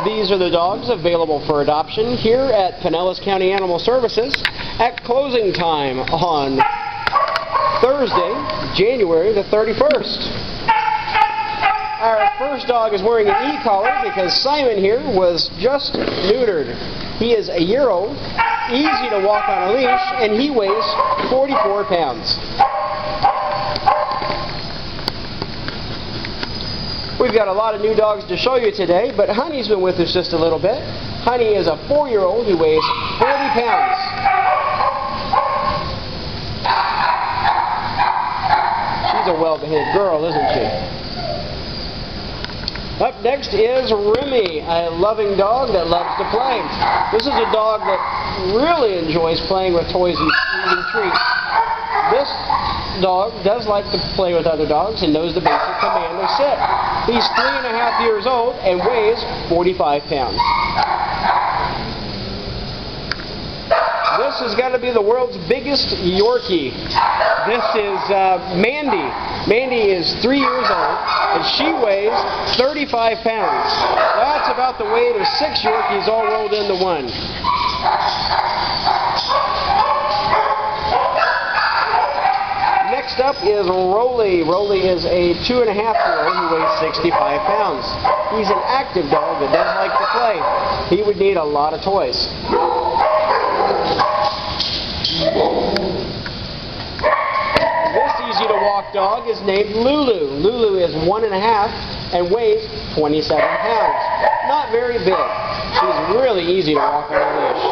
These are the dogs available for adoption here at Pinellas County Animal Services at closing time on Thursday, January the 31st. Our first dog is wearing an e-collar because Simon here was just neutered. He is a year old, easy to walk on a leash, and he weighs 44 pounds. We've got a lot of new dogs to show you today, but Honey's been with us just a little bit. Honey is a 4-year-old who weighs 40 pounds. She's a well-behaved girl, isn't she? Up next is Remy, a loving dog that loves to play. This is a dog that really enjoys playing with toys and eating treats. This dog does like to play with other dogs and knows the basic command of sit. He's 3.5 years old and weighs 45 pounds. This has got to be the world's biggest Yorkie. This is Mandy. Mandy is 3 years old and she weighs 35 pounds. That's about the weight of 6 Yorkies all rolled into one. Next up is Rolly. Rolly is a 2.5-year-old who weighs 65 pounds. He's an active dog that does like to play. He would need a lot of toys. This easy-to-walk dog is named Lulu. Lulu is 1.5 and weighs 27 pounds. Not very big. She's really easy to walk on a leash.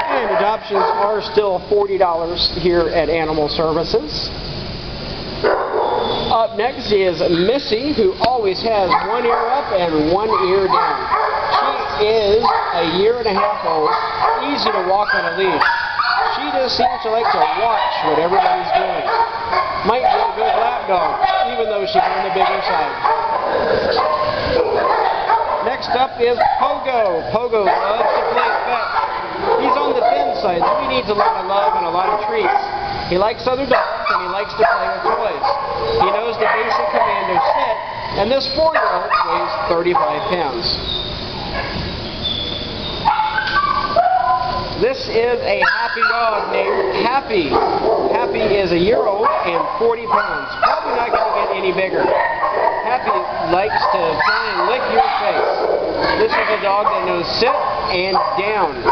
And adoptions are still $40 here at Animal Services. Up next is Missy, who always has one ear up and one ear down. She is a 1.5 years old, easy to walk on a leash. She just seems to like to watch what everybody's doing. Might be a good lap dog, even though she's on the bigger side. Next up is Pogo. Pogo loves to play fetch. He's on the thin side, so he needs a lot of love and a lot of treats. He likes other dogs and he likes to play with toys. He knows the basic command of sit, and this 4-year-old weighs 35 pounds. This is a happy dog named Happy. Happy is a year old and 40 pounds. Probably not going to get any bigger. Happy likes to try and lick your face. This is a dog that knows sit and down.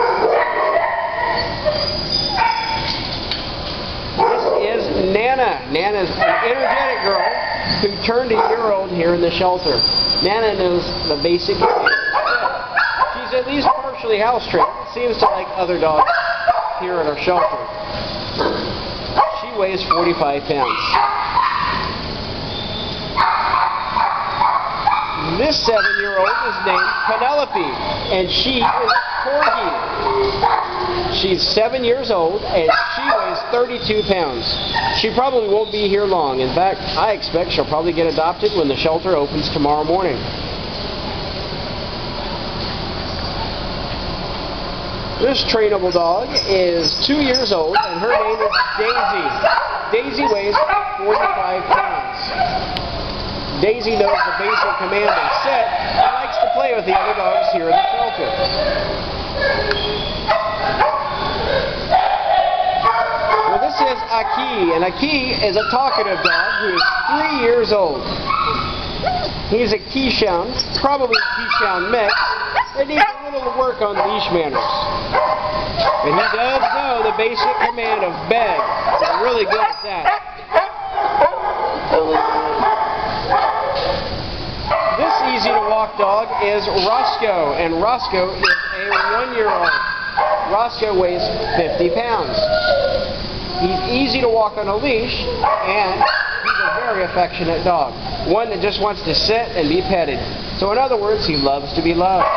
This is Nana. Nana's an energetic girl who turned a year old here in the shelter. Nana knows the basic command. She's at least partially house trained. Seems to like other dogs here at our shelter. She weighs 45 pounds. This 7-year-old is named Penelope, and she is a Corgi. She's 7 years old, and she weighs 32 pounds. She probably won't be here long. In fact, I expect she'll probably get adopted when the shelter opens tomorrow morning. This trainable dog is 2 years old, and her name is Daisy. Daisy weighs 45 pounds. Daisy knows the basic command of sit and likes to play with the other dogs here in the shelter. Well, this is Aki, and Aki is a talkative dog who is 3 years old. He's a Keeshond, probably a Keeshond mix. It needs a little work on leash manners. And he does know the basic command of beg. He's really good at that. This easy-to-walk dog is Roscoe, and Roscoe is a 1-year-old. Roscoe weighs 50 pounds. He's easy to walk on a leash, and he's a very affectionate dog. One that just wants to sit and be petted. So in other words, he loves to be loved.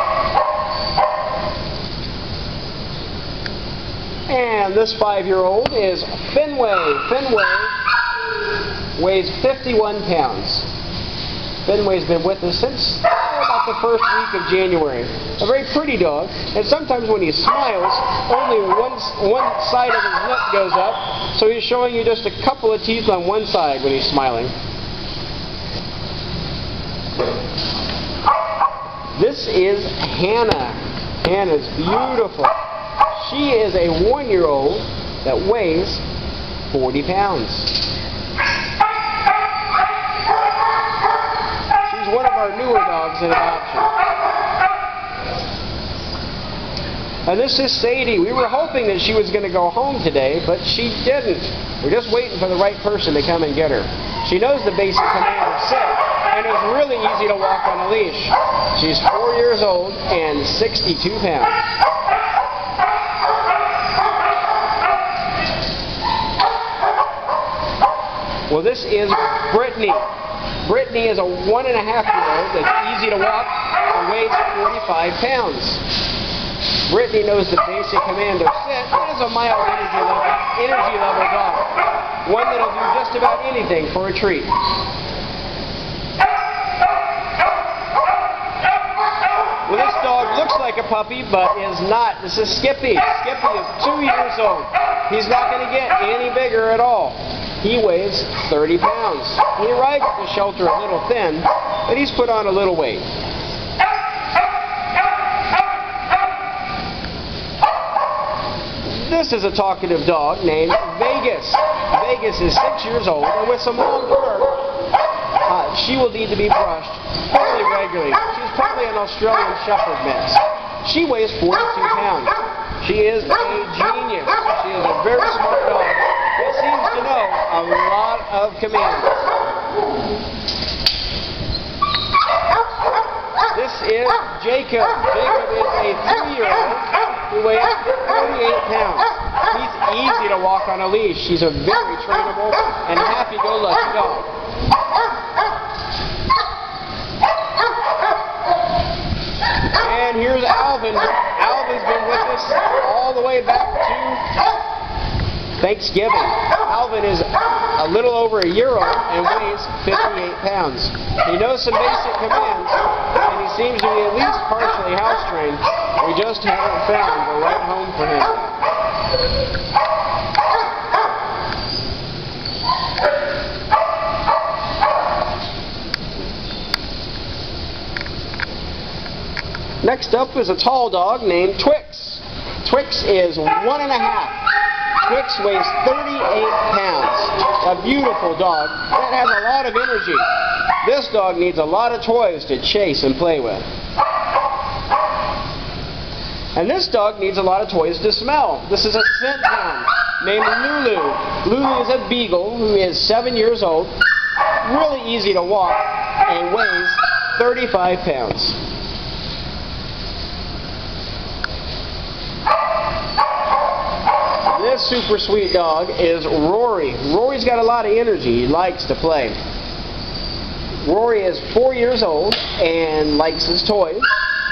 And this 5-year-old is Fenway. Fenway weighs 51 pounds. Fenway's been with us since about the first week of January. A very pretty dog, and sometimes when he smiles, only one side of his lip goes up, so he's showing you just a couple of teeth on one side when he's smiling. This is Hannah. Hannah's beautiful. She is a 1-year-old that weighs 40 pounds. She's one of our newer dogs in adoption. And this is Sadie. We were hoping that she was going to go home today, but she didn't. We're just waiting for the right person to come and get her. She knows the basic command of sit, and it's really easy to walk on a leash. She's 4 years old and 62 pounds. Well, this is Brittany. Brittany is a 1.5-year-old that's easy to walk and weighs 45 pounds. Brittany knows the basic command of sit and is a mild energy level dog. One that'll do just about anything for a treat. Well, this dog looks like a puppy, but is not. This is Skippy. Skippy is 2 years old. He's not going to get any bigger at all. He weighs 30 pounds. He arrived at the shelter a little thin, but he's put on a little weight. This is a talkative dog named Vegas. Vegas is 6 years old, and with some long fur, she will need to be brushed fairly regularly. She's probably an Australian Shepherd mix. She weighs 42 pounds. She is a genius. She is a very smart dog that seems to know a lot of commands. This is Jacob. Jacob is a 3-year-old who weighs 48 pounds. He's easy to walk on a leash. He's a very trainable and happy-go-lucky dog. And here's Alvin. Alvin's been with us all the way back to Thanksgiving. Alvin is a little over a year old and weighs 58 pounds. He knows some basic commands, and he seems to be at least partially house trained. We just haven't found the right home for him. Next up is a tall dog named Twix. Twix is 1.5. Twix weighs 38 pounds. A beautiful dog that has a lot of energy. This dog needs a lot of toys to chase and play with. And this dog needs a lot of toys to smell. This is a scent hound named Lulu. Lulu is a beagle who is 7 years old, really easy to walk, and weighs 35 pounds. This super sweet dog is Rory. Rory's got a lot of energy. He likes to play. Rory is 4 years old and likes his toys.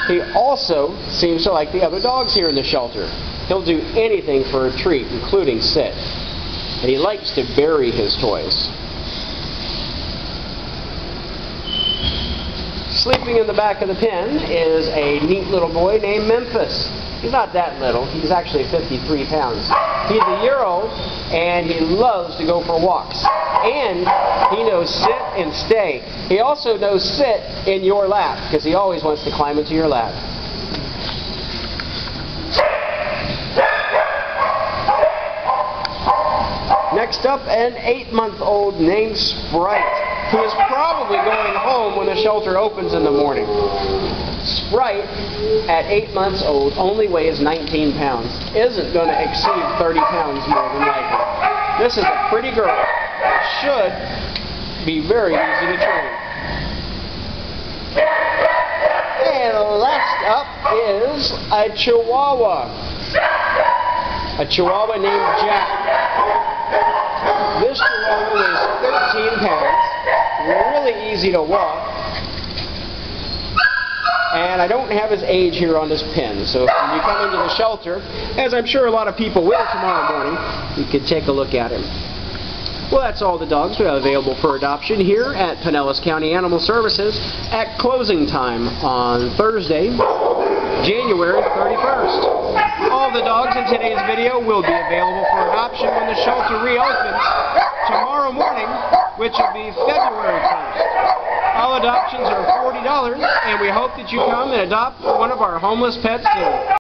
He also seems to like the other dogs here in the shelter. He'll do anything for a treat, including sit. And he likes to bury his toys. Sleeping in the back of the pen is a neat little boy named Memphis. He's not that little. He's actually 53 pounds. He's a year old, and he loves to go for walks. And he knows sit and stay. He also knows sit in your lap, because he always wants to climb into your lap. Next up, an 8-month-old named Sprite, who is probably going home when the shelter opens in the morning. Sprite, at 8 months old, only weighs 19 pounds. Isn't going to exceed 30 pounds more than likely. This is a pretty girl. Should be very easy to train. And last up is a Chihuahua. A Chihuahua named Jack. This Chihuahua weighs 13 pounds. Really easy to walk. And I don't have his age here on this pen, so when you come into the shelter, as I'm sure a lot of people will tomorrow morning, you can take a look at him. Well, that's all the dogs we have available for adoption here at Pinellas County Animal Services at closing time on Thursday, January 31st. All the dogs in today's video will be available for adoption when the shelter reopens tomorrow morning, which will be February 1st. All adoptions are $40, and we hope that you come and adopt one of our homeless pets soon.